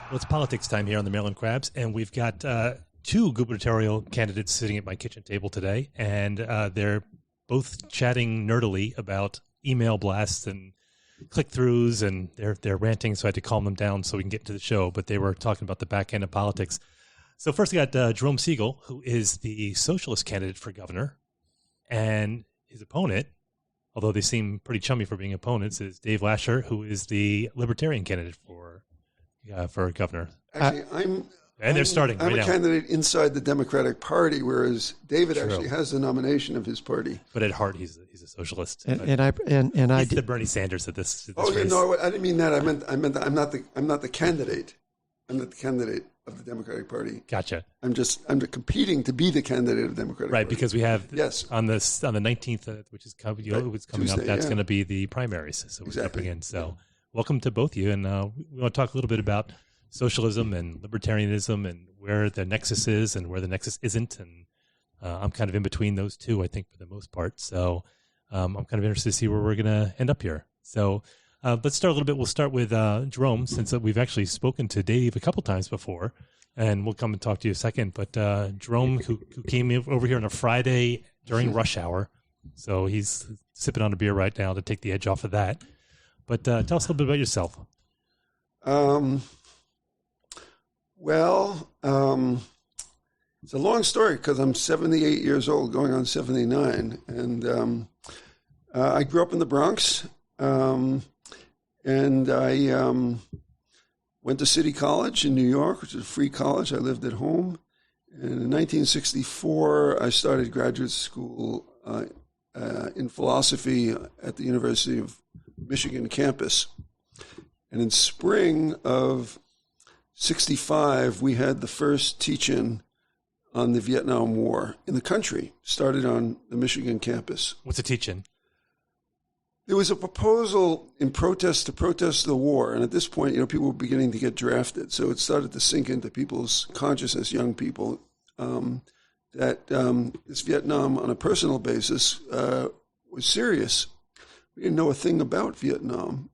Well, it's politics time here on the Maryland Crabs, and we've got two gubernatorial candidates sitting at my kitchen table today, and they're both chatting nerdily about email blasts and click-throughs, and they're ranting, so I had to calm them down so we can get to the show, but they were talking about the back end of politics. So first I got Jerome Segal, who is the Socialist candidate for governor, and his opponent, although they seem pretty chummy for being opponents, is Dave Lashar, who is the Libertarian candidate for governor. Actually, they're starting right now. I'm a candidate inside the Democratic Party, whereas David actually has the nomination of his party. But at heart, he's a socialist. He's the Bernie Sanders of this race. No, I didn't mean that. I meant I'm not the candidate. I'm not the candidate of the Democratic Party. Gotcha. I'm competing to be the candidate of the Democratic Party. Right, because we have on the 19th, which is coming Tuesday, up. That's going to be the primaries. So we're up again. So welcome to both of you, and we want to talk a little bit about socialism and libertarianism and where the nexus is and where the nexus isn't. And I'm kind of in between those two, I think, for the most part. So I'm kind of interested to see where we're going to end up here. So let's start a little bit. We'll start with Jerome, since we've actually spoken to Dave a couple times before, and we'll come and talk to you a second. But Jerome, who came over here on a Friday during rush hour, so he's sipping on a beer right now to take the edge off of that. But tell us a little bit about yourself. It's a long story because I'm 78 years old, going on 79, and I grew up in the Bronx, and I went to City College in New York, which is a free college. I lived at home, and in 1964, I started graduate school in philosophy at the University of Michigan campus, and in spring of 65, we had the first teach-in on the Vietnam War in the country, started on the Michigan campus. What's a teach-in? There was a proposal in protest the war, and at this point, people were beginning to get drafted, so it started to sink into people's consciousness, young people, that this Vietnam, on a personal basis, was serious. We didn't know a thing about Vietnam.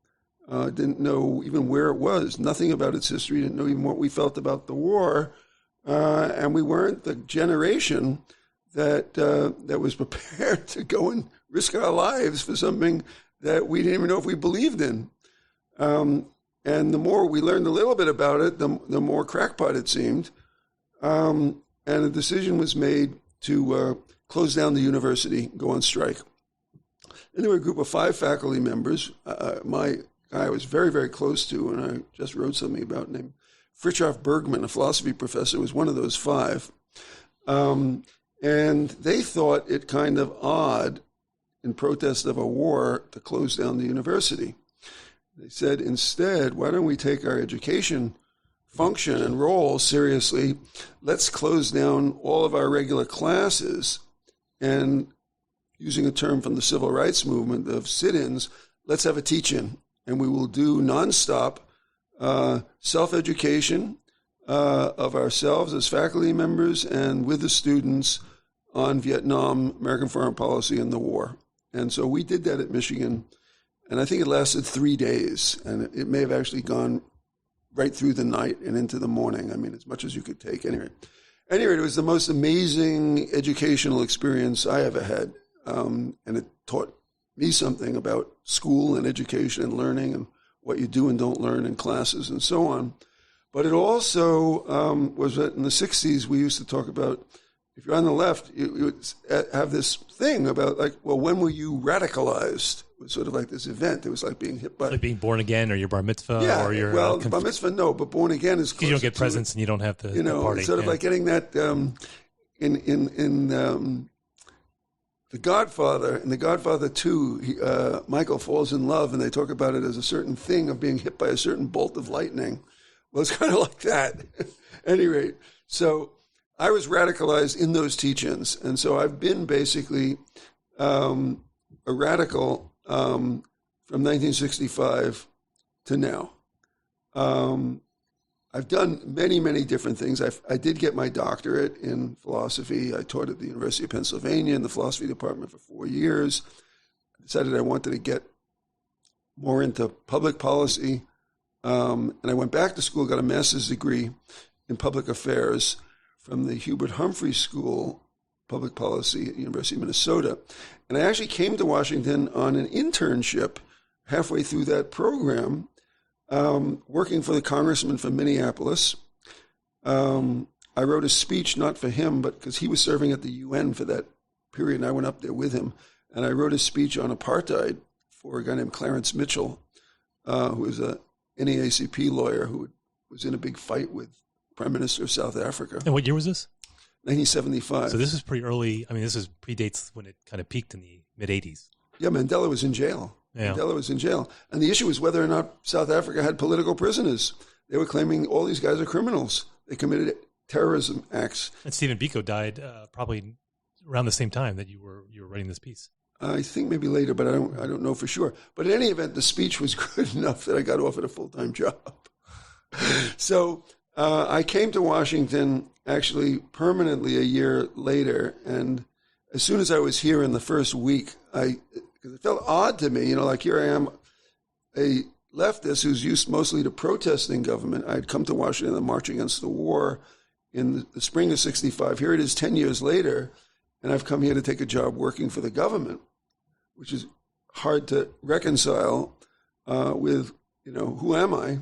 Didn't know even where it was, nothing about its history, didn't know even what we felt about the war, and we weren't the generation that was prepared to go and risk our lives for something that we didn't even know if we believed in. And the more we learned a little bit about it, the more crackpot it seemed. And a decision was made to close down the university, go on strike. And there were a group of 5 faculty members. My guy I was very, very close to, and I just wrote something about, named Fritjof Bergman, a philosophy professor, was one of those 5. And they thought it kind of odd, in protest of a war, to close down the university. They said, instead, why don't we take our education function and role seriously? Let's close down all of our regular classes, and using a term from the civil rights movement of sit-ins, let's have a teach-in, and we will do nonstop self-education of ourselves as faculty members and with the students on Vietnam, American foreign policy, and the war. And so we did that at Michigan, and I think it lasted 3 days, and it may have actually gone right through the night and into the morning. I mean, as much as you could take. Anyway, it was the most amazing educational experience I ever had, and it taught me something about school and education and learning and what you do and don't learn in classes and so on. But it also was that in the 60s, we used to talk about, if you're on the left, you would have this thing about, like, well, when were you radicalized? It was sort of like this event. It was like being hit by... Like being born again, or your bar mitzvah, or your... well, bar mitzvah, no, but born again is close. Because you don't get presents and you don't have the party. It's sort of like getting that in The Godfather, in The Godfather 2, Michael falls in love, and they talk about it as a certain thing of being hit by a certain bolt of lightning. Well, it's kind of like that. At any rate, so I was radicalized in those teach-ins, and so I've been basically a radical from 1965 to now. I've done many, many different things. I did get my doctorate in philosophy. I taught at the University of Pennsylvania in the philosophy department for 4 years. I decided I wanted to get more into public policy, And I went back to school, got a master's degree in public affairs from the Hubert Humphrey School, Public Policy at University of Minnesota. And I actually came to Washington on an internship halfway through that program, working for the congressman from Minneapolis. I wrote a speech, not for him, but because he was serving at the UN for that period, and I went up there with him. And I wrote a speech on apartheid for a guy named Clarence Mitchell, who was a NAACP lawyer who was in a big fight with Prime Minister of South Africa. And what year was this? 1975. So this is pretty early. I mean, this is predates when it kind of peaked in the mid-'80s. Yeah, Mandela was in jail. Yeah. Mandela was in jail. And the issue was whether or not South Africa had political prisoners. They were claiming all these guys are criminals. They committed terrorism acts. And Stephen Biko died probably around the same time that you were writing this piece. I think maybe later, but I don't know for sure. But in any event, the speech was good enough that I got offered a full-time job. So I came to Washington actually permanently a year later, and as soon as I was here in the first week, because it felt odd to me, like here I am, a leftist who's used mostly to protesting government. I'd come to Washington and march against the war in the spring of '65. Here it is 10 years later, and I've come here to take a job working for the government, which is hard to reconcile with, who am I?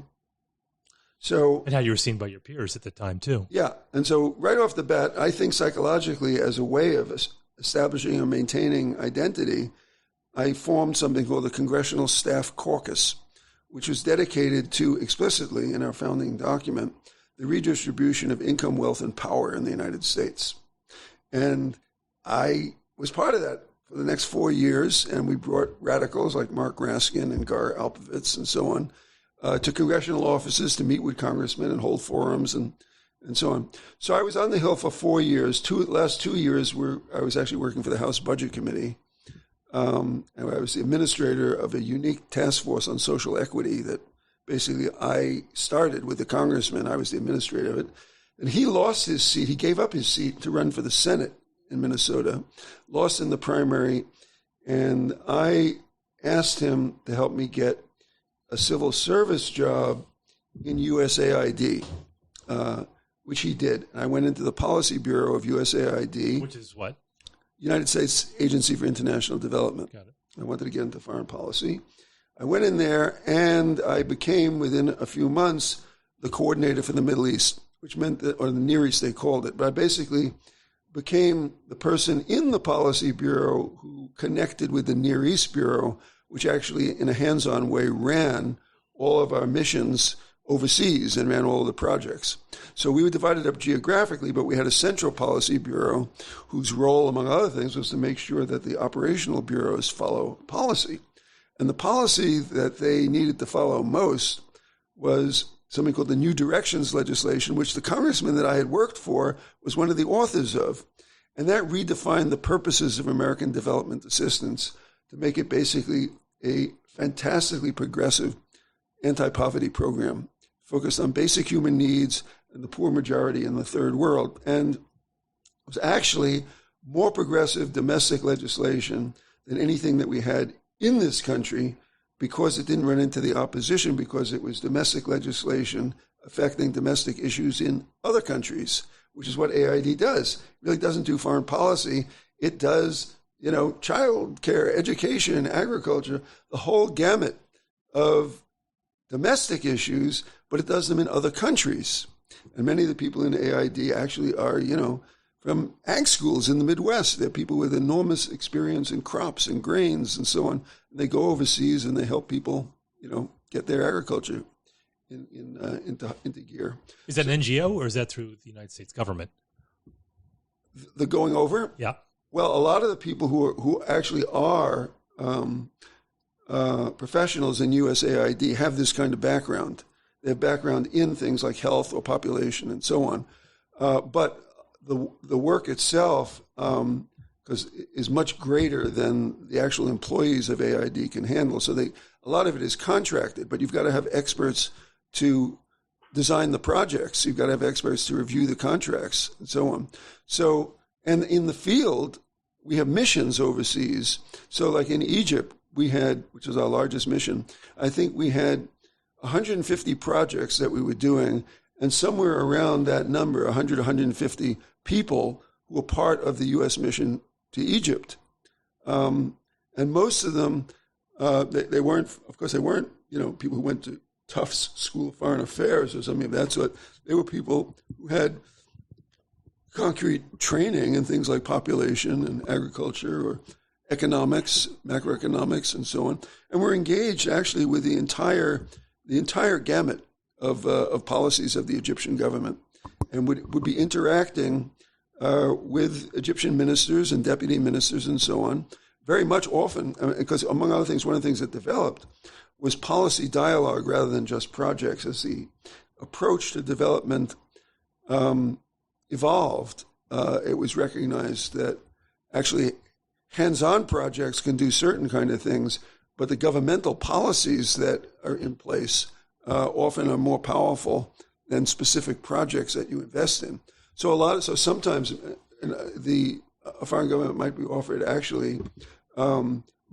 So, and how you were seen by your peers at the time, too. Yeah. And so right off the bat, I think psychologically as a way of establishing and maintaining identity, I formed something called the Congressional Staff Caucus, which was dedicated to explicitly in our founding document, the redistribution of income, wealth, and power in the United States. And I was part of that for the next 4 years, and we brought radicals like Mark Raskin and Gar Alpovitz and so on to congressional offices to meet with congressmen and hold forums and so on. So I was on the Hill for 4 years. Last 2 years I was actually working for the House Budget Committee. And I was the administrator of a unique task force on social equity that basically I started with the congressman. I was the administrator of it. And he lost his seat. He gave up his seat to run for the Senate in Minnesota, lost in the primary. And I asked him to help me get a civil service job in USAID, which he did. And I went into the Policy Bureau of USAID. Which is what? United States Agency for International Development. Got it. I wanted to get into foreign policy. I went in there and I became, within a few months, the coordinator for the Middle East, which meant that, or the Near East they called it, but I basically became the person in the Policy Bureau who connected with the Near East Bureau, which actually in a hands-on way ran all of our missions overseas and ran all of the projects. So we were divided up geographically, but we had a central policy bureau whose role, among other things, was to make sure that the operational bureaus follow policy. And the policy that they needed to follow most was something called the New Directions legislation, which the congressman that I had worked for was one of the authors of. And that redefined the purposes of American development assistance to make it basically a fantastically progressive anti-poverty program focused on basic human needs and the poor majority in the third world. And it was actually more progressive domestic legislation than anything that we had in this country because it didn't run into the opposition, because it was domestic legislation affecting domestic issues in other countries, which is what AID does. It really doesn't do foreign policy. It does, child care, education, agriculture, the whole gamut of domestic issues, but it does them in other countries. And many of the people in AID actually are, from ag schools in the Midwest. They're people with enormous experience in crops and grains and so on. And they go overseas and they help people, get their agriculture into gear. Is that an NGO or is that through the United States government? The going over? Yeah. Well, a lot of the people who actually are professionals in USAID have this kind of background. They have background in things like health or population and so on. But the work itself is much greater than the actual employees of AID can handle. So a lot of it is contracted, but you've got to have experts to design the projects. You've got to have experts to review the contracts and so on. So, and in the field, we have missions overseas. So like in Egypt, we had, which is our largest mission, I think we had 150 projects that we were doing, and somewhere around that number, 100, 150 people who were part of the U.S. mission to Egypt. And most of them, they weren't, of course, they weren't, people who went to Tufts School of Foreign Affairs or something of that sort. They were people who had concrete training in things like population and agriculture or economics, macroeconomics, and so on. And we're engaged actually with the entire gamut of policies of the Egyptian government, and would be interacting with Egyptian ministers and deputy ministers and so on, very much often, because among other things, one of the things that developed was policy dialogue rather than just projects. As the approach to development evolved, it was recognized that actually hands-on projects can do certain kind of things, but the governmental policies that are in place often are more powerful than specific projects that you invest in. So sometimes a foreign government might be offered actually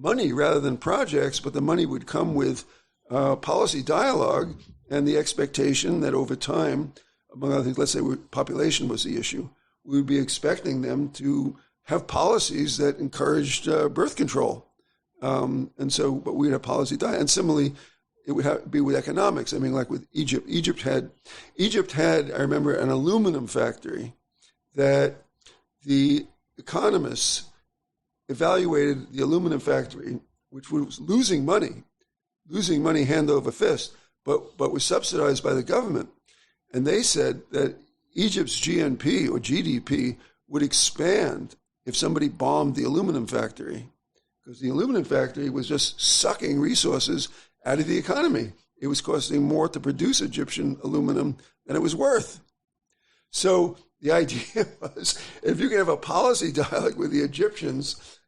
money rather than projects, but the money would come with policy dialogue and the expectation that over time, among other things, let's say population was the issue, we would be expecting them to have policies that encouraged birth control. But we'd have policy dialogue. And similarly, it would be with economics. I mean, like with Egypt. Egypt had, I remember, an aluminum factory that the economists evaluated the aluminum factory, which was losing money hand over fist, but was subsidized by the government. And they said that Egypt's GNP or GDP would expand if somebody bombed the aluminum factory, because the aluminum factory was just sucking resources out of the economy. It was costing more to produce Egyptian aluminum than it was worth. So the idea was, if you can have a policy dialogue with the Egyptians,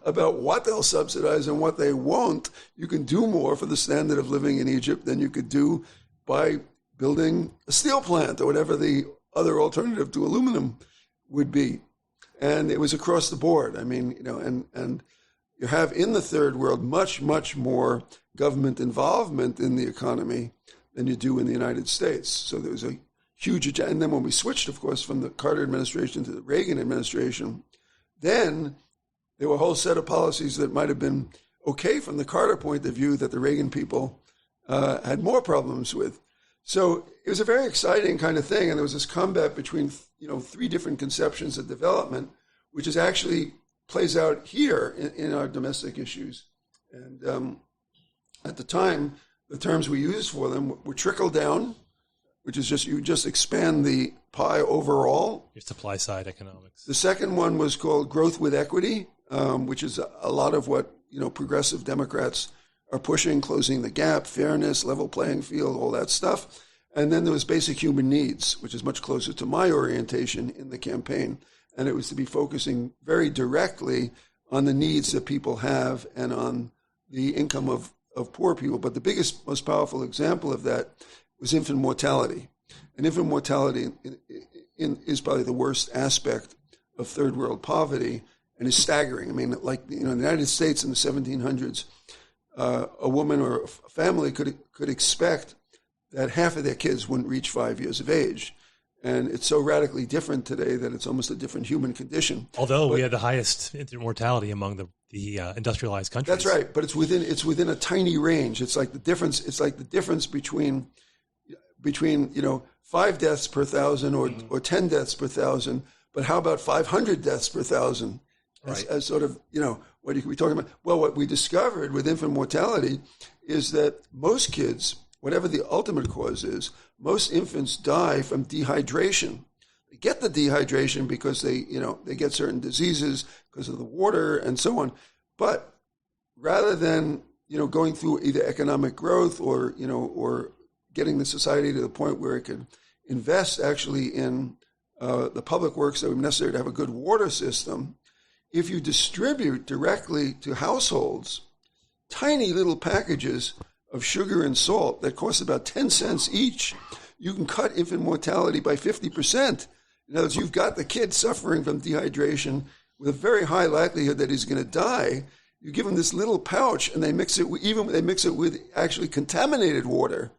about what they'll subsidize and what they won't, you can do more for the standard of living in Egypt than you could do by building a steel plant or whatever the other alternative to aluminum would be. And it was across the board. I mean, and you have in the third world much, much more government involvement in the economy than you do in the United States. So there was a huge agenda. And then when we switched, of course, from the Carter administration to the Reagan administration, then there were a whole set of policies that might have been okay from the Carter point of view that the Reagan people had more problems with. So it was a very exciting kind of thing. And there was this combat between, three different conceptions of development, which is actually plays out here in our domestic issues. And at the time, the terms we used for them were trickle down, which is just, you just expand the pie overall. Your supply side economics. The second one was called growth with equity, which is a lot of what, progressive Democrats are pushing, closing the gap, fairness, level playing field, all that stuff. And then there was basic human needs, which is much closer to my orientation in the campaign. And it was to be focusing very directly on the needs that people have and on the income of poor people. But the biggest, most powerful example of that was infant mortality. And infant mortality is probably the worst aspect of third world poverty and is staggering. I mean, like, in the United States in the 1700s, a woman or a family could expect that half of their kids wouldn't reach 5 years of age. And it's so radically different today that it's almost a different human condition. Although we have the highest infant mortality among the industrialized countries. That's right, but it's within a tiny range. It's like the difference. It's like the difference between 5 deaths per thousand or 10 deaths per thousand. But how about 500 deaths per thousand? As sort of, what are we talking about? Well, what we discovered with infant mortality is that most kids, whatever the ultimate cause is, most infants die from dehydration. They get the dehydration because they get certain diseases because of the water and so on. But rather than, going through either economic growth or getting the society to the point where it could invest actually in the public works that would be necessary to have a good water system, if you distribute directly to households tiny little packages of sugar and salt that cost about 10 cents each, you can cut infant mortality by 50%. In other words, you've got the kid suffering from dehydration with a very high likelihood that he's going to die. You give him this little pouch, and they mix it with actually contaminated water.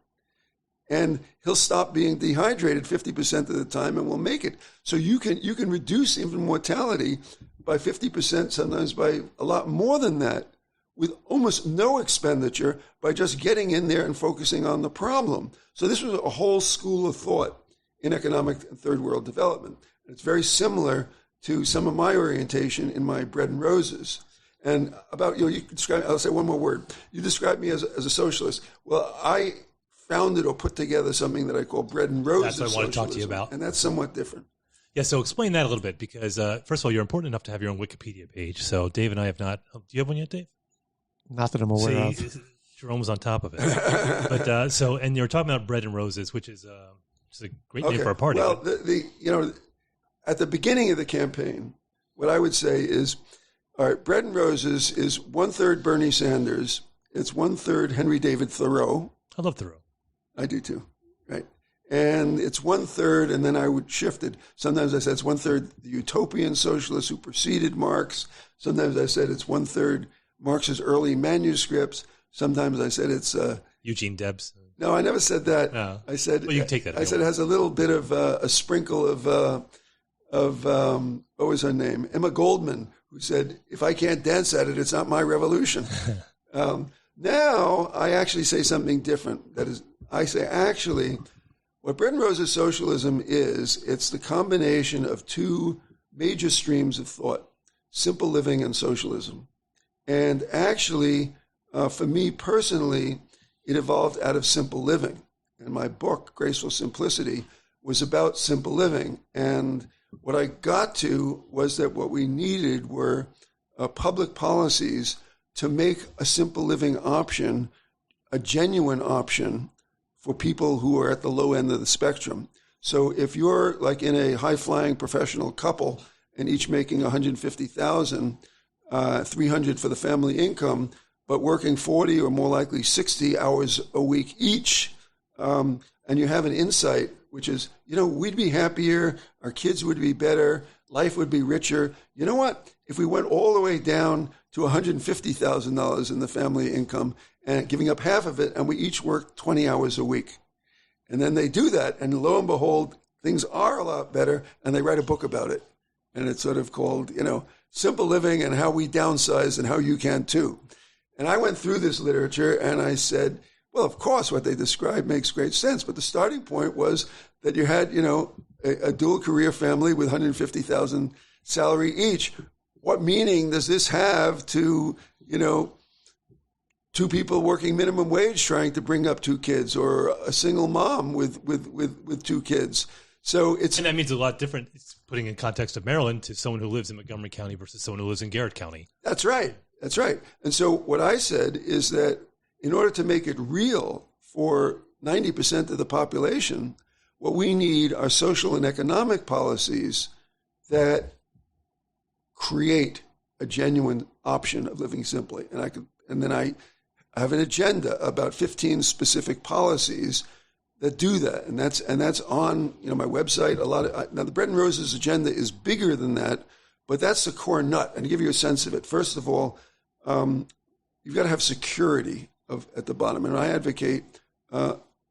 and he'll stop being dehydrated 50% of the time, and we'll make it. So you can reduce infant mortality by 50%, sometimes by a lot more than that, with almost no expenditure by just getting in there and focusing on the problem. So this was a whole school of thought in economic and third world development. It's very similar to some of my orientation in my Bread and Roses. And about, you could describe, I'll say one more word. You describe me as a socialist. Well, I founded or put together something that I call Bread and Roses. That's what I want to talk to you about. And that's somewhat different. Yeah, so explain that a little bit, because first of all, you're important enough to have your own Wikipedia page. So Dave and I have not. Do you have one yet, Dave? Not that I'm aware of. Jerome was on top of it. But and you're talking about Bread and Roses, which is a great name for a party. Well, at the beginning of the campaign, what I would say is, all right, Bread and Roses is 1/3 Bernie Sanders. It's 1/3 Henry David Thoreau. I love Thoreau. I do too, right? And it's 1/3, and then I would shift it. Sometimes I said it's 1/3 the utopian socialists who preceded Marx. Sometimes I said it's 1/3 Marx's early manuscripts. Sometimes I said it's Eugene Debs. No, I never said that. No. I said you can take that. I said it has a little bit of a sprinkle of what was her name? Emma Goldman, who said, "If I can't dance at it, it's not my revolution." Now I actually say something different. That is, I say actually, what Bread and Roses socialism is, it's the combination of two major streams of thought: simple living and socialism. And actually, for me personally, it evolved out of simple living. And my book, Graceful Simplicity, was about simple living. And what I got to was that what we needed were public policies to make a simple living option a genuine option for people who are at the low end of the spectrum. So if you're like in a high-flying professional couple and each making $150,000, $300 for the family income, but working 40 or more likely 60 hours a week each, and you have an insight, which is, we'd be happier, our kids would be better, life would be richer. You know what? If we went all the way down to $150,000 in the family income and giving up half of it, and we each work 20 hours a week. And then they do that, and lo and behold, things are a lot better, and they write a book about it. And it's sort of called, Simple Living and How We Downsize and How You Can Too. And I went through this literature and I said, well, of course, what they describe makes great sense. But the starting point was that you had, a dual career family with $150,000 salary each. What meaning does this have to, two people working minimum wage trying to bring up two kids, or a single mom with two kids? So and that means a lot different. It's putting in context of Maryland to someone who lives in Montgomery County versus someone who lives in Garrett County. That's right. And so what I said is that in order to make it real for 90% of the population, what we need are social and economic policies that create a genuine option of living simply. And then I have an agenda about 15 specific policies that do that, and that's on my website. Now the Bread and Roses agenda is bigger than that, but that's the core nut. And to give you a sense of it, first of all, you've got to have security at the bottom, and I advocate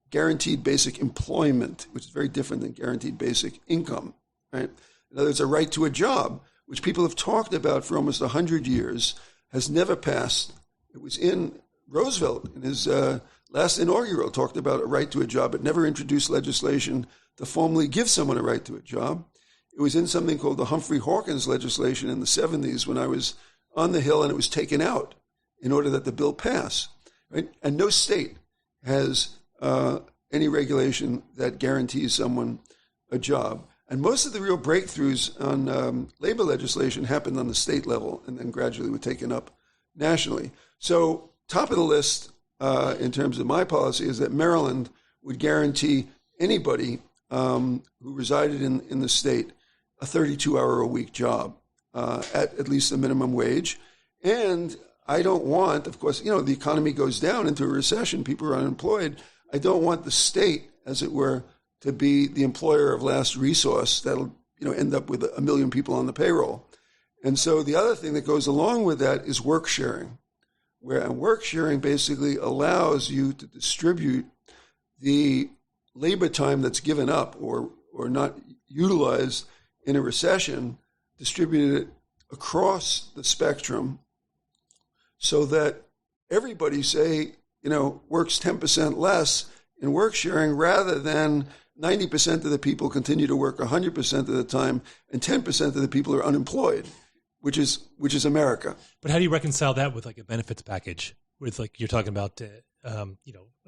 guaranteed basic employment, which is very different than guaranteed basic income. Right? In other words, a right to a job, which people have talked about for almost 100 years, has never passed. It was in Roosevelt in his last inaugural talked about a right to a job, but never introduced legislation to formally give someone a right to a job. It was in something called the Humphrey Hawkins legislation in the 70s when I was on the Hill, and it was taken out in order that the bill pass. Right? And no state has any regulation that guarantees someone a job. And most of the real breakthroughs on labor legislation happened on the state level and then gradually were taken up nationally. So top of the list in terms of my policy is that Maryland would guarantee anybody who resided in the state a 32-hour-a-week job at least the minimum wage. And I don't want, of course, the economy goes down into a recession, people are unemployed. I don't want the state, as it were, to be the employer of last resource that'll end up with 1 million people on the payroll. And so the other thing that goes along with that is work sharing. And work sharing basically allows you to distribute the labor time that's given up or not utilized in a recession, distributed it across the spectrum so that everybody, say, works 10% less in work sharing rather than 90% of the people continue to work 100% of the time and 10% of the people are unemployed, which is America. But how do you reconcile that with like a benefits package with like you're talking about,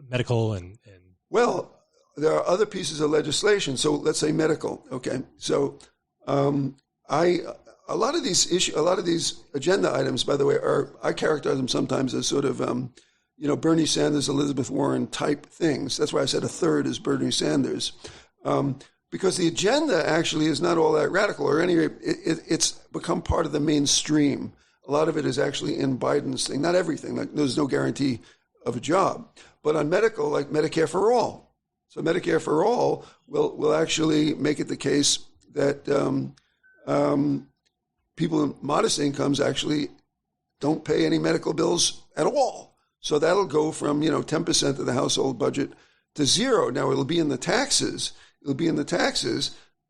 medical and Well, there are other pieces of legislation. So let's say medical. Okay. So a lot of these agenda items, by the way, I characterize them sometimes as sort of, Bernie Sanders, Elizabeth Warren type things. That's why I said a third is Bernie Sanders. Because the agenda actually is not all that radical, or any rate, it's become part of the mainstream. A lot of it is actually in Biden's thing. Not everything. Like, there's no guarantee of a job. But on medical, like Medicare for all. So Medicare for all will actually make it the case that people in modest incomes actually don't pay any medical bills at all. So that'll go from 10% of the household budget to zero. Now it'll be in the taxes.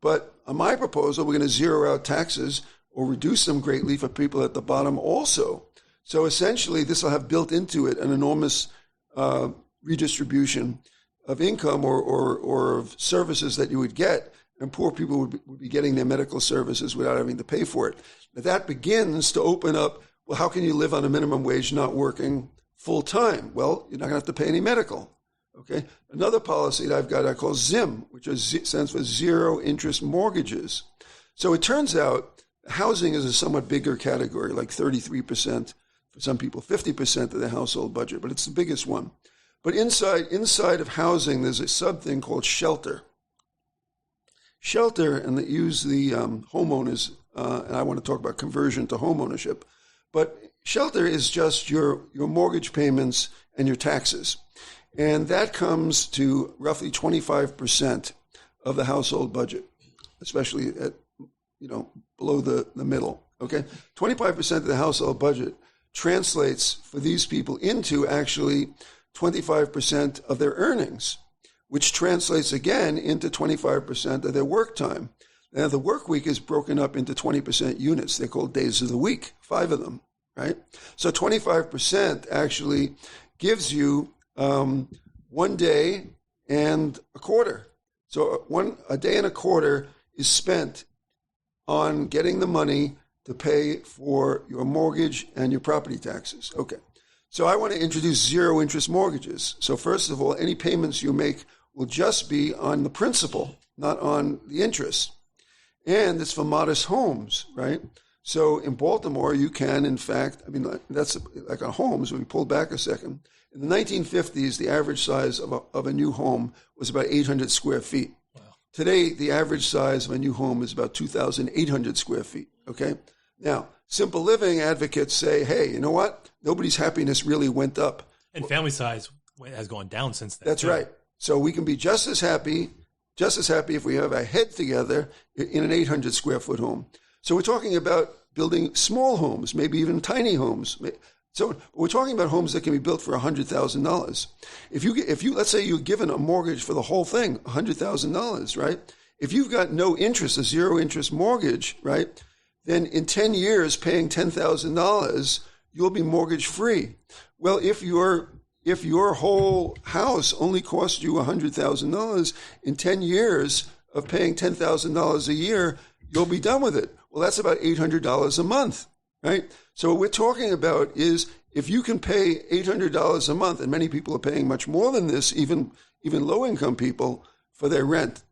But on my proposal, we're going to zero out taxes or reduce them greatly for people at the bottom also. So essentially, this will have built into it an enormous redistribution of income or of services that you would get, and poor people would be getting their medical services without having to pay for it. Now, that begins to open up, well, how can you live on a minimum wage not working full time? Well, you're not going to have to pay any medical. Okay. Another policy that I've got I call ZIM, which stands for zero interest mortgages. So it turns out housing is a somewhat bigger category, like 33%, for some people 50% of the household budget, but it's the biggest one. But inside of housing, there's a sub thing called shelter. Shelter, and they use the homeowners, and I want to talk about conversion to home ownership, but shelter is just your mortgage payments and your taxes. And that comes to roughly 25% of the household budget, especially at, below the middle, okay? 25% of the household budget translates for these people into actually 25% of their earnings, which translates again into 25% of their work time. Now, the work week is broken up into 20% units. They're called days of the week, 5 of them, right? So 25% actually gives you 1 day and a quarter. So a day and a quarter is spent on getting the money to pay for your mortgage and your property taxes. Okay. So I want to introduce zero interest mortgages. So first of all, any payments you make will just be on the principal, not on the interest. And it's for modest homes, right? So in Baltimore, you can, in fact, that's like on homes, when we pulled back a second. In the 1950s, the average size of a new home was about 800 square feet. Wow. Today, the average size of a new home is about 2,800 square feet, okay? Now, simple living advocates say, hey, you know what? Nobody's happiness really went up. And family size has gone down since then. That's right. So we can be just as happy if we have our head together in an 800 square foot home. So we're talking about building small homes, maybe even tiny homes. So we're talking about homes that can be built for $100,000. If you let's say you're given a mortgage for the whole thing, $100,000, right? If you've got no interest, a zero interest mortgage, right? Then in 10 years, paying $10,000, you'll be mortgage free. Well, if your whole house only cost you $100,000, in 10 years of paying $10,000 a year, you'll be done with it. Well, that's about $800 a month, right? So what we're talking about is if you can pay $800 a month, and many people are paying much more than this, even low-income people, for their rent.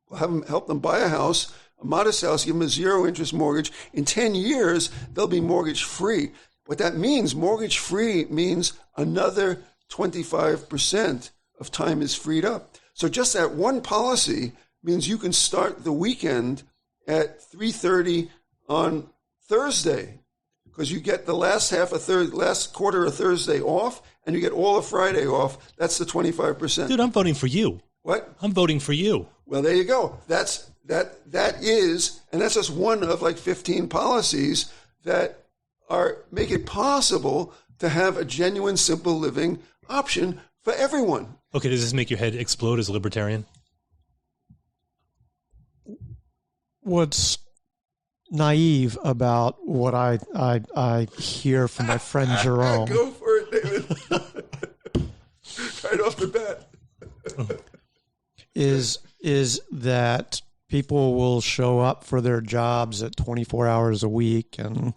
We'll help them buy a house, a modest house, give them a zero-interest mortgage. In 10 years, they'll be mortgage-free. What that means, mortgage-free means another 25% of time is freed up. So just that one policy means you can start the weekend at 3:30 on Thursday, because you get the last quarter of Thursday off, and you get all of Friday off. That's the 25%. Dude, I'm voting for you. What? I'm voting for you. Well, there you go. That is, and that's just one of like 15 policies that make it possible to have a genuine, simple living option for everyone. Okay, does this make your head explode as a libertarian? what's naive about what I hear from my friend Jerome. Go for it, David. Right off the bat. is that people will show up for their jobs at 24 hours a week and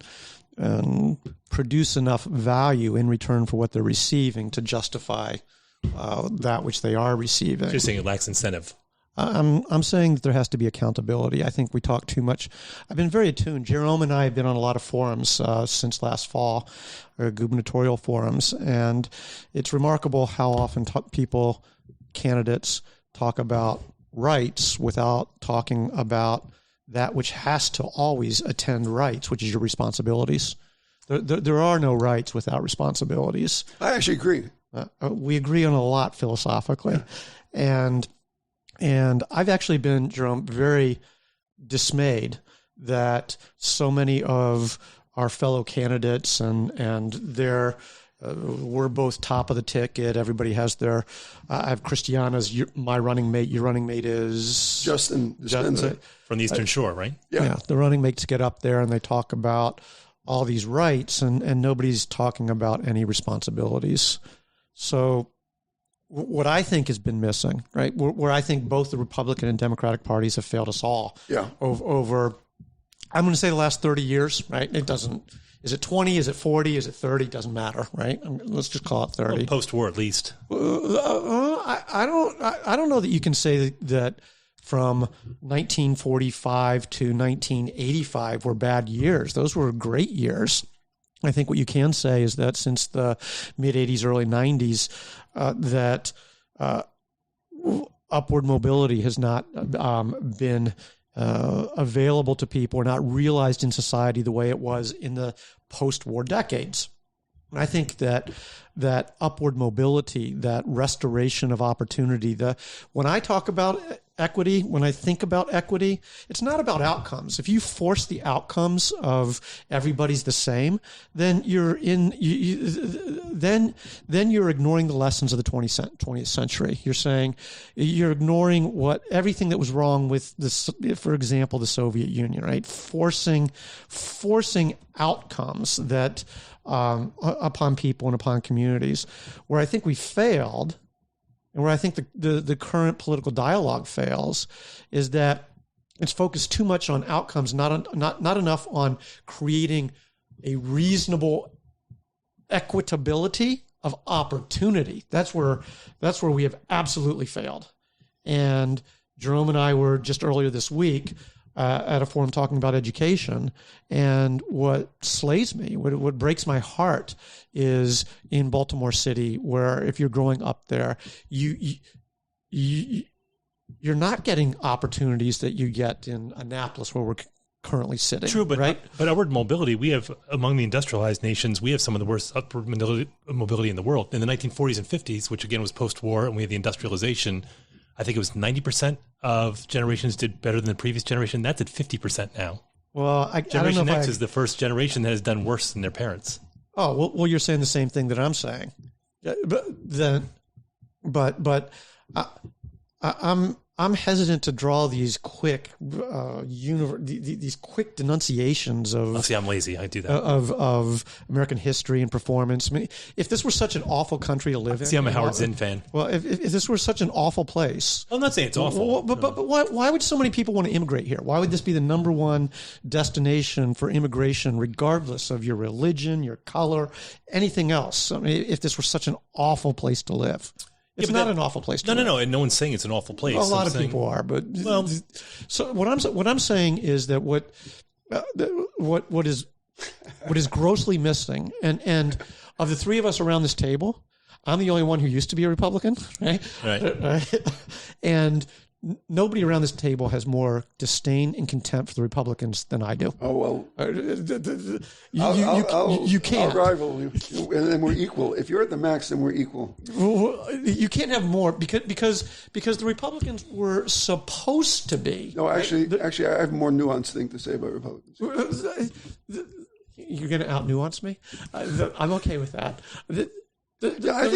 produce enough value in return for what they're receiving to justify that which they are receiving. You're saying it lacks incentive. I'm saying that there has to be accountability. I think we talk too much. I've been very attuned. Jerome and I have been on a lot of forums since last fall, gubernatorial forums, and it's remarkable how often candidates talk about rights without talking about that which has to always attend rights, which is your responsibilities. There are no rights without responsibilities. I actually agree. We agree on a lot philosophically. Yeah. And I've actually been, Jerome, very dismayed that so many of our fellow candidates and their we're both top of the ticket. Everybody has their. I have Christiana's. My running mate. Your running mate is Justin Dispenza from the Eastern Shore, right? Yeah. The running mates get up there and they talk about all these rights, and nobody's talking about any responsibilities. So, what I think has been missing, right? Where I think both the Republican and Democratic parties have failed us all. Yeah. Over, I'm going to say the last 30 years, right? It doesn't. Is it 20? Is it 40? Is it 30? Doesn't matter, right? Let's just call it 30. Well, post-war, at least. I don't know that you can say that from 1945 to 1985 were bad years. Those were great years. I think what you can say is that since the mid-'80s, early 90s, that upward mobility has not been available to people or not realized in society the way it was in the post-war decades. And I think that upward mobility, that restoration of opportunity, when I talk about equity, when I think about equity, it's not about outcomes. If you force the outcomes of everybody's the same, then you're then you're ignoring the lessons of the 20th century. You're saying you're ignoring everything that was wrong with this, for example, the Soviet Union, right? Forcing outcomes that upon people and upon communities. Where I think we failed, and where I think the current political dialogue fails, is that it's focused too much on outcomes, not enough on creating a reasonable equitability of opportunity. That's where we have absolutely failed. And Jerome and I were just earlier this week at a forum talking about education, and what slays me, what breaks my heart, is in Baltimore City, where if you're growing up there, you're not getting opportunities that you get in Annapolis, where we're currently sitting. True, but right? But upward mobility, we have, among the industrialized nations, we have some of the worst upward mobility in the world. In the 1940s and 50s, which again was post-war, and we had the industrialization, I think it was 90% of generations did better than the previous generation. That's at 50% now. Well, Generation X is the first generation that has done worse than their parents. Oh, well, you're saying the same thing that I'm saying. I'm hesitant to draw these quick, these quick denunciations of. Oh, see, I'm lazy. I do that of American history and performance. I mean, if this were such an awful country to live in, see, I'm a Howard Zinn fan. Well, if this were such an awful place, I'm not saying it's awful, but why would so many people want to immigrate here? Why would this be the number one destination for immigration, regardless of your religion, your color, anything else? I mean, if this were such an awful place to live. It's not an awful place to live. No, and no one's saying it's an awful place. Well, a lot of people are, but so what I'm saying is that what is grossly missing, and of the three of us around this table, I'm the only one who used to be a Republican, right? And nobody around this table has more disdain and contempt for the Republicans than I do. Oh, well. You can't. I'll rival you, and then we're equal. If you're at the max, then we're equal. You can't have more because the Republicans were supposed to be. No, actually, I have a more nuanced thing to say about Republicans. You're going to out-nuance me? I'm okay with that. I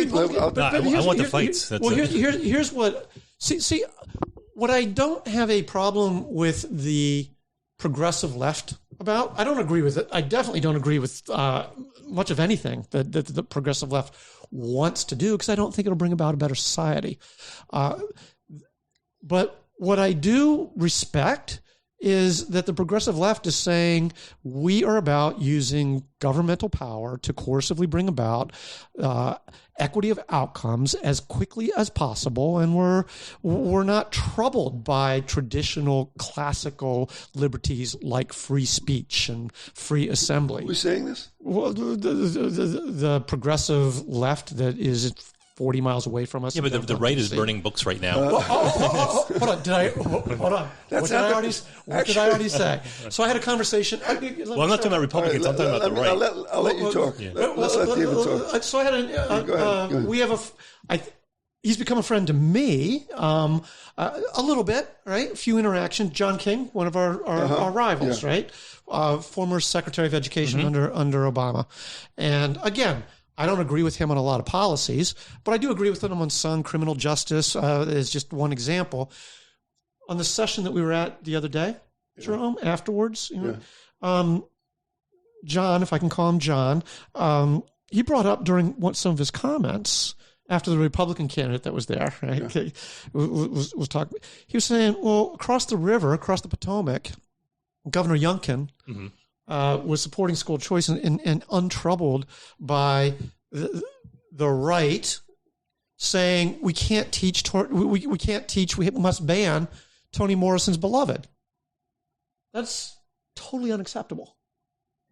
want the fights. Here's what... See, what I don't have a problem with the progressive left about. I don't agree with it. I definitely don't agree with much of anything that the progressive left wants to do, because I don't think it'll bring about a better society. But what I do respect is that the progressive left is saying we are about using governmental power to coercively bring about equity of outcomes as quickly as possible, and we're not troubled by traditional classical liberties like free speech and free assembly. Who's saying this? Well, the progressive left that is 40 miles away from us. Yeah, but the right is burning books right now. Hold on. Hold on. What did I already say? So I had a conversation. Well, I'm not talking about Republicans. I'm talking about the right. I'll let you talk. Yeah. Let's let David talk. So I had go ahead. We have he's become a friend to me a little bit, right? A few interactions. John King, one of our rivals, right? Former Secretary of Education under Obama. And again, I don't agree with him on a lot of policies, but I do agree with him on some criminal justice is just one example. On the session that we were at the other day, Jerome, afterwards, John, if I can call him John, he brought up during some of his comments after the Republican candidate that was there, right, was talking. He was saying, well, across the river, across the Potomac, Governor Youngkin was supporting school choice and untroubled by the right saying we can't teach, we must ban Toni Morrison's Beloved. That's totally unacceptable,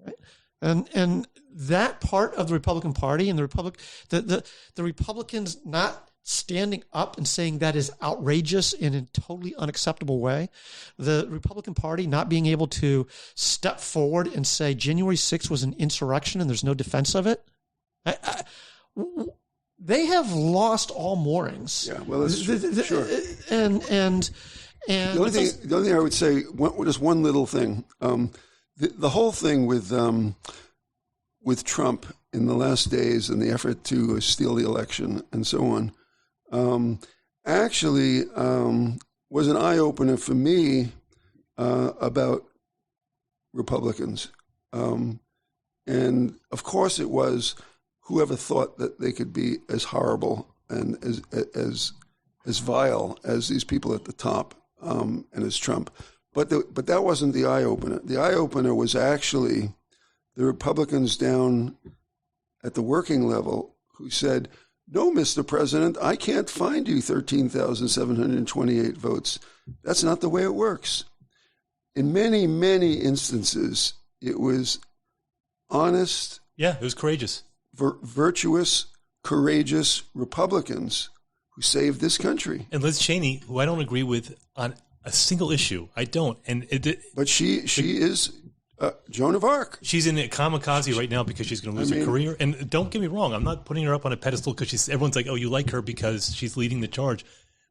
right? And that part of the Republican Party and the Republicans not standing up and saying that is outrageous in a totally unacceptable way, the Republican Party not being able to step forward and say January 6th was an insurrection and there's no defense of it, they have lost all moorings. Yeah, well, that's sure. And the only thing I would say, just one little thing, the whole thing with Trump in the last days and the effort to steal the election and so on, actually was an eye-opener for me about Republicans. And of course it was whoever thought that they could be as horrible and as vile as these people at the top and as Trump. But that wasn't the eye-opener. The eye-opener was actually the Republicans down at the working level who said, no, Mr. President, I can't find you 13,728 votes. That's not the way it works. In many, many instances, it was honest. Yeah, it was courageous. Virtuous, courageous Republicans who saved this country. And Liz Cheney, who I don't agree with on a single issue. I don't. But she is Joan of Arc. She's in a kamikaze right now because she's going to lose her career. And don't get me wrong, I'm not putting her up on a pedestal because everyone's like, oh, you like her because she's leading the charge.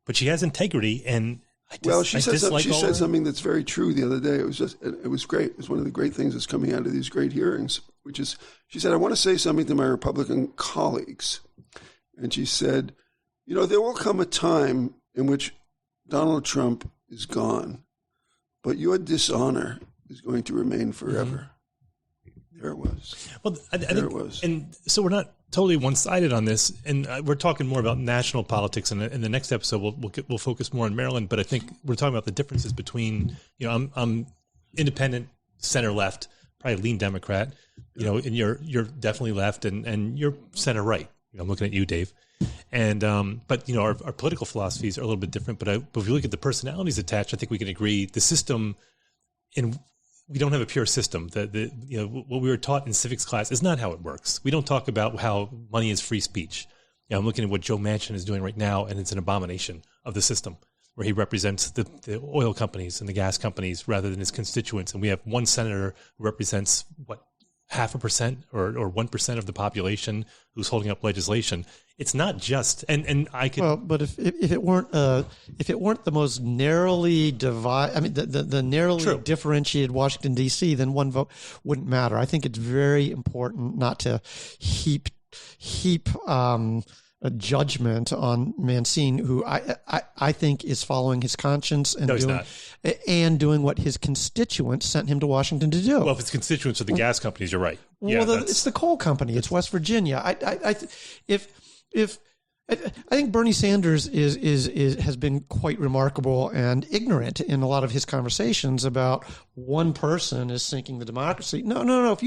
But she has integrity, and she said something that's very true the other day. It was great. It was one of the great things that's coming out of these great hearings, which is, she said, I want to say something to my Republican colleagues. And she said, there will come a time in which Donald Trump is gone, but your dishonor is going to remain forever. There it was. Well, I think it was. And so we're not totally one-sided on this, and we're talking more about national politics. And in the next episode, we'll focus more on Maryland. But I think we're talking about the differences between, I'm independent, center-left, probably lean Democrat, and you're definitely left, and you're center-right. I'm looking at you, Dave. And but our political philosophies are a little bit different. But if you look at the personalities attached, I think we can agree the system we don't have a pure system. What we were taught in civics class is not how it works. We don't talk about how money is free speech. I'm looking at what Joe Manchin is doing right now, and it's an abomination of the system where he represents the oil companies and the gas companies rather than his constituents. And we have one senator who represents 0.5% or 1% of the population who's holding up legislation. It's not just, and I could. Well, but if it weren't the most narrowly the narrowly differentiated Washington D.C., then one vote wouldn't matter. I think it's very important not to heap judgment on Mancini, who I think is following his conscience and doing what his constituents sent him to Washington to do. Well, if it's constituents of the gas companies, you're right. Yeah, well, it's the coal company. It's West Virginia. I think Bernie Sanders has been quite remarkable and ignorant in a lot of his conversations about one person is sinking the democracy. No. If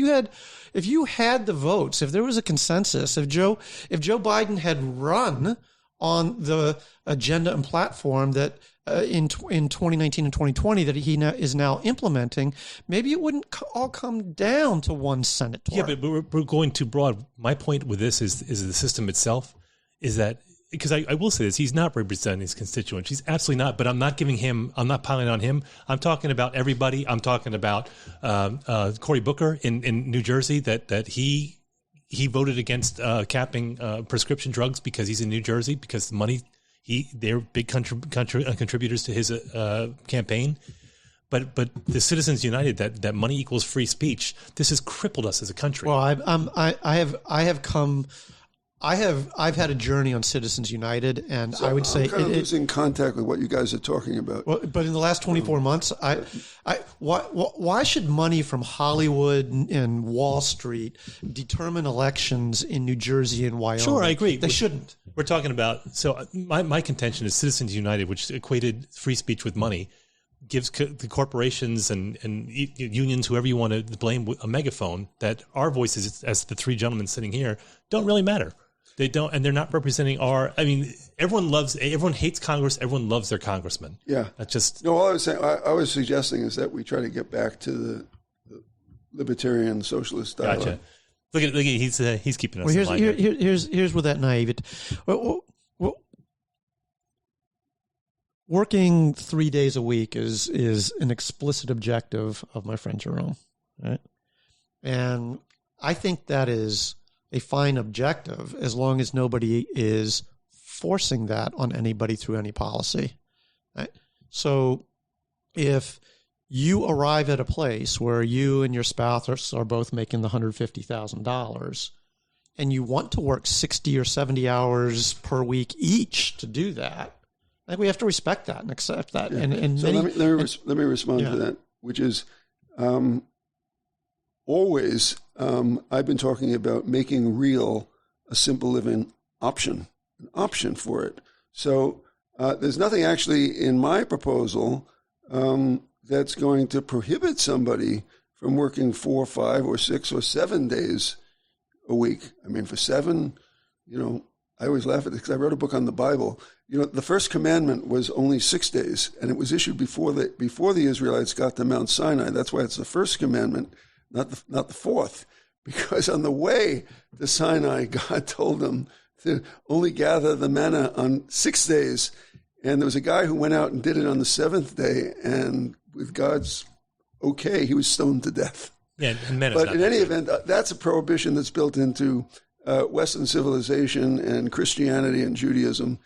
you had the votes, if there was a consensus, if Joe Biden had run on the agenda and platform that in 2019 and 2020 that he is now implementing, maybe it wouldn't all come down to one senator. Yeah, but we're going too broad. My point with this is the system itself. Is that because I will say this, he's not representing his constituents. He's absolutely not, but I'm not piling on him. I'm talking about everybody. I'm talking about Cory Booker in New Jersey that he voted against capping prescription drugs because he's in New Jersey, because the money, they're big contributors to his campaign. But the Citizens United, that money equals free speech, this has crippled us as a country. Well, I've had a journey on Citizens United, and so I would say I'm kind of losing contact with what you guys are talking about. Well, but in the last 24 months, why should money from Hollywood and Wall Street determine elections in New Jersey and Wyoming? Sure, I agree. They shouldn't. We're talking about, so my contention is Citizens United, which equated free speech with money, gives the corporations and unions, whoever you want to blame, a megaphone that our voices, as the three gentlemen sitting here, don't really matter. They don't, and they're not representing everyone hates Congress. Everyone loves their congressman. Yeah. That's just. No, all I was saying, I was suggesting is that we try to get back to the libertarian socialist dialogue. Gotcha. Look at he's keeping us in line. Here's where that naivety. Well, working 3 days a week is an explicit objective of my friend Jerome, right? And I think that is a fine objective as long as nobody is forcing that on anybody through any policy, right? So if you arrive at a place where you and your spouse are both making the $150,000 and you want to work 60 or 70 hours per week each to do that, I think we have to respect that and accept that. Yeah. And so let me respond to that, which is always I've been talking about making real a simple living option, an option for it. So there's nothing actually in my proposal that's going to prohibit somebody from working 4, 5, or 6, or 7 days a week. I mean, for 7, I always laugh at it because I wrote a book on the Bible. The first commandment was only 6 days, and it was issued before the Israelites got to Mount Sinai. That's why it's the first commandment, not the fourth, because on the way to Sinai, God told them to only gather the manna on 6 days, and there was a guy who went out and did it on the 7th day, and with God's okay, he was stoned to death. Yeah, and but in any event, that's a prohibition that's built into Western civilization and Christianity and Judaism.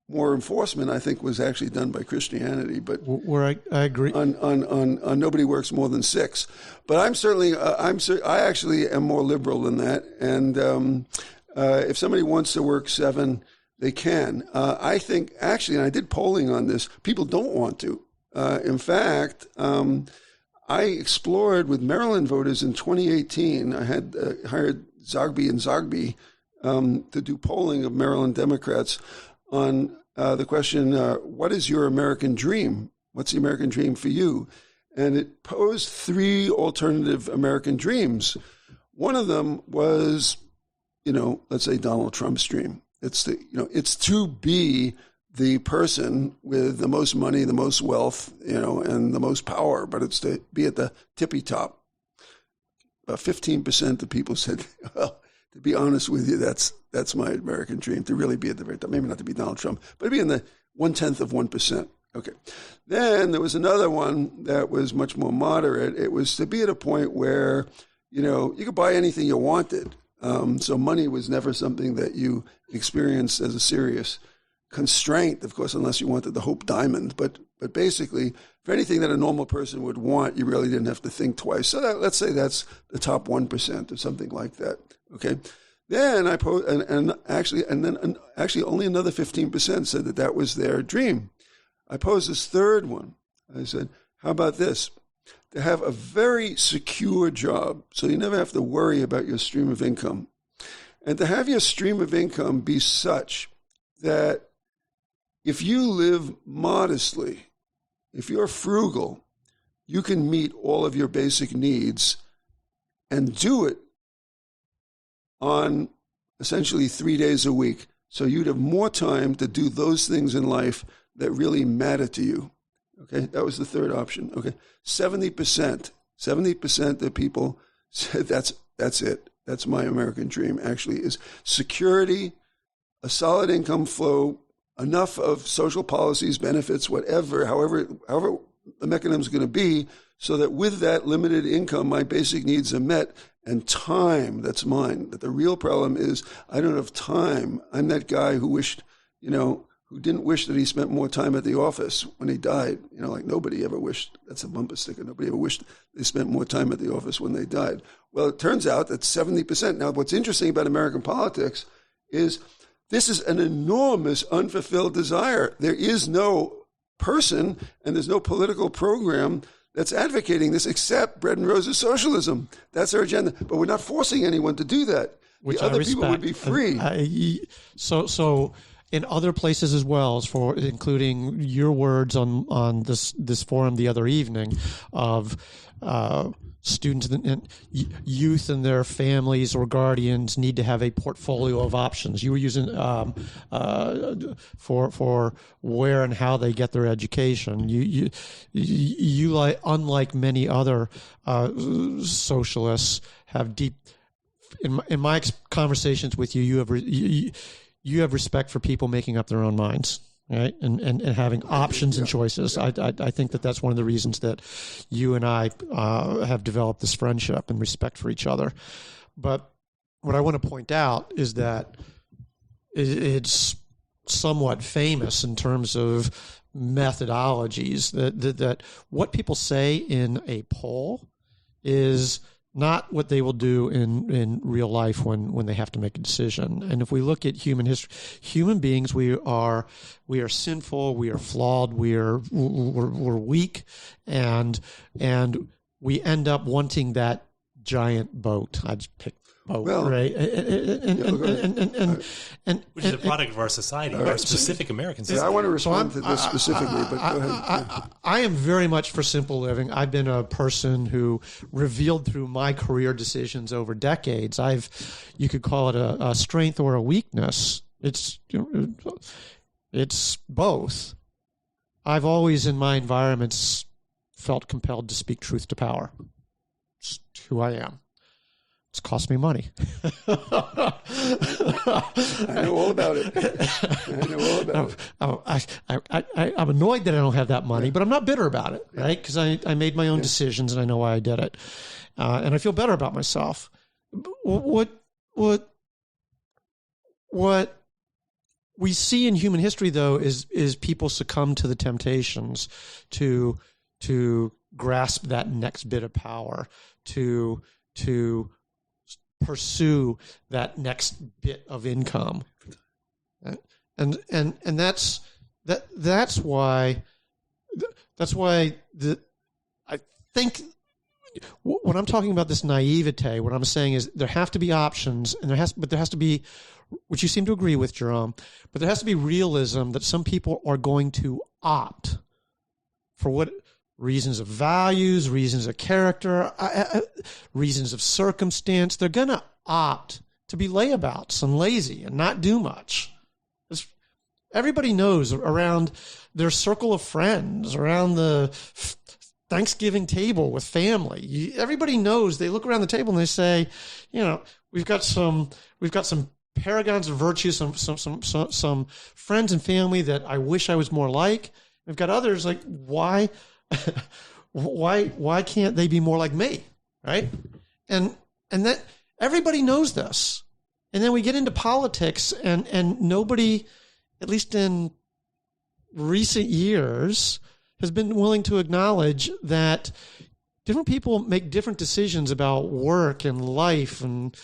More enforcement, I think, was actually done by Christianity, but where I agree on nobody works more than 6. But I actually am more liberal than that, and if somebody wants to work 7, they can. I think actually, and I did polling on this, people don't want to. In fact, I explored with Maryland voters in 2018. I had hired Zogby and Zogby to do polling of Maryland Democrats on the question, what is your American dream? What's the American dream for you? And it posed 3 alternative American dreams. One of them was, let's say Donald Trump's dream. It's it's to be the person with the most money, the most wealth, and the most power, but it's to be at the tippy top. 15% of people said, well, to be honest with you, that's my American dream, to really be at the very top. Maybe not to be Donald Trump, but to be in the 1/10 of 1%. Okay. Then there was another one that was much more moderate. It was to be at a point where, you could buy anything you wanted. So money was never something that you experienced as a serious constraint, of course, unless you wanted the Hope Diamond. But basically, for anything that a normal person would want, you really didn't have to think twice. So let's say that's the top 1% or something like that. Okay. Then I posed, and actually only another 15% said that was their dream. I posed this third one. I said, how about this? To have a very secure job, so you never have to worry about your stream of income. And to have your stream of income be such that if you live modestly, if you're frugal, you can meet all of your basic needs and do it on essentially 3 days a week. So you'd have more time to do those things in life that really matter to you. Okay, that was the third option. Okay, 70% of people said that's it. That's my American dream, actually, is security, a solid income flow, enough of social policies, benefits, whatever, however the mechanism is going to be, so that with that limited income, my basic needs are met. And time, that's mine. That the real problem is I don't have time. I'm that guy who wished, who didn't wish that he spent more time at the office when he died. Like nobody ever wished. That's a bumper sticker. Nobody ever wished they spent more time at the office when they died. Well, it turns out that 70%. Now, what's interesting about American politics is this is an enormous unfulfilled desire. There is no person and there's no political program that's advocating this except bread and roses socialism. That's our agenda. But we're not forcing anyone to do that. Which the other people would be free. So in other places as well, including your words on this forum the other evening of students and youth and their families or guardians need to have a portfolio of options. You were using for where and how they get their education. You like, unlike many other socialists, have deep. In my conversations with you, you have respect for people making up their own minds. Right, and having options and choices. I think that's one of the reasons that you and I have developed this friendship and respect for each other. But what I want to point out is that it's somewhat famous in terms of methodologies that what people say in a poll is not what they will do in real life when they have to make a decision. And if we look at human history, human beings, we are sinful, we are flawed, we're weak, and we end up wanting that giant boat. I just picked boat, right? Which is a product of our society, our specific American society. I want to respond to this specifically, but go ahead. I am very much for simple living. I've been a person who revealed through my career decisions over decades. You could call it a strength or a weakness. It's both. I've always, in my environments, felt compelled to speak truth to power. It's who I am. It's cost me money. I know all about it. I'm annoyed that I don't have that money, but I'm not bitter about it, right? Because I made my own decisions and I know why I did it, and I feel better about myself. What we see in human history, though, is people succumb to the temptations to grasp that next bit of power, to pursue that next bit of income, and that's why I think when I'm talking about this naivete, what I'm saying is there have to be options, and there has to be, which you seem to agree with, Jerome, but there has to be realism that some people are going to opt for what reasons of values, reasons of character, reasons of circumstance. They're going to opt to be layabouts and lazy and not do much. Everybody knows around their circle of friends, around the Thanksgiving table with family. Everybody knows. They look around the table and they say, we've got some paragons of virtue, some friends and family that I wish I was more like. We've got others like, why can't they be more like me, right? And that everybody knows this. And then we get into politics, and nobody, at least in recent years, has been willing to acknowledge that different people make different decisions about work and life and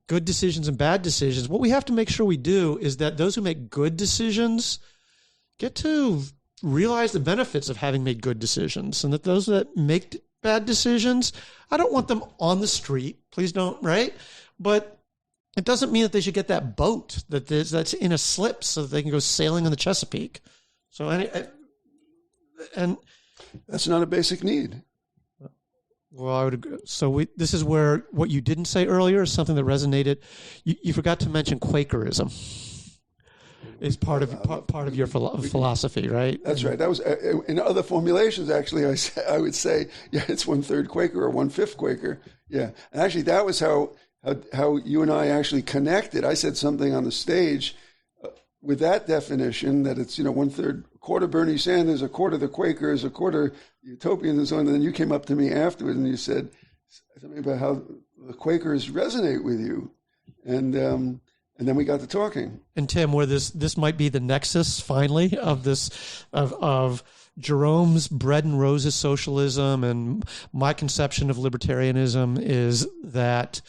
good decisions and bad decisions. What we have to make sure we do is that those who make good decisions get to realize the benefits of having made good decisions, and that those that make bad decisions, I don't want them on the street. Please don't, right? But it doesn't mean that they should get that boat that's in a slip so that they can go sailing on the Chesapeake. So, and that's not a basic need. Well, I would agree. So this is where what you didn't say earlier is something that resonated. You forgot to mention Quakerism. Is part of your philosophy, right? That's right. That was in other formulations. Actually, I would say, yeah, it's 1/3 Quaker or 1/5 Quaker. Yeah, and actually, that was how you and I actually connected. I said something on the stage with that definition that it's 1/3, a quarter Bernie Sanders, a quarter the Quakers, a quarter utopians, and so on. And then you came up to me afterwards and you said something about how the Quakers resonate with you, and then we got to talking. And Tim, where this might be the nexus finally of this of Jerome's bread and roses socialism and my conception of libertarianism is that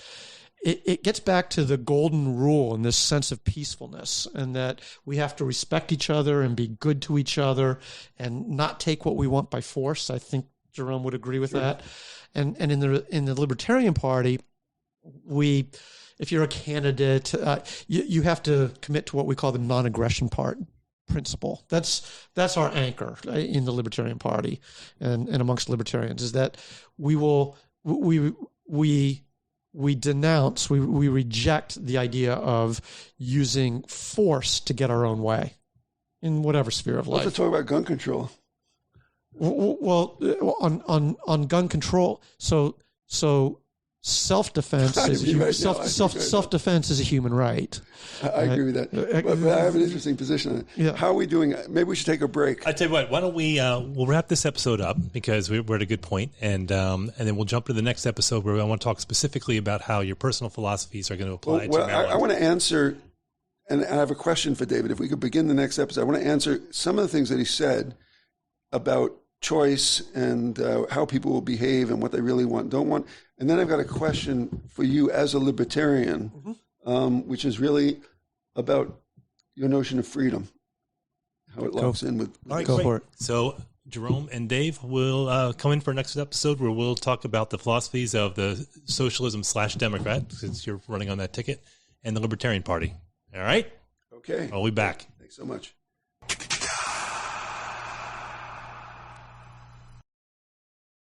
it gets back to the golden rule and this sense of peacefulness, and that we have to respect each other and be good to each other and not take what we want by force. I think Jerome would agree with that. And in the Libertarian Party, if you're a candidate, you have to commit to what we call the non-aggression principle. That's our anchor in the Libertarian Party and amongst libertarians, is that we denounce, we reject the idea of using force to get our own way in whatever sphere of life. Let's talk about gun control. Well, on gun control, so self-defense self-defense is a human right. I agree with that. But I have an interesting position on it. Yeah. How are we doing? Maybe we should take a break. I tell you what, why don't we'll wrap this episode up because we're at a good point, and then we'll jump to the next episode where I want to talk specifically about how your personal philosophies are going to apply to Maryland. I want to answer, and I have a question for David. If we could begin the next episode, I want to answer some of the things that he said about choice and how people will behave and what they really want and don't want. And then I've got a question for you as a libertarian, which is really about your notion of freedom, how it locks in with all right, go for it. So Jerome and Dave will come in for next episode where we'll talk about the philosophies of the socialism/Democrat, since you're running on that ticket, and the Libertarian Party. All right? Okay. I'll be back. Thanks so much.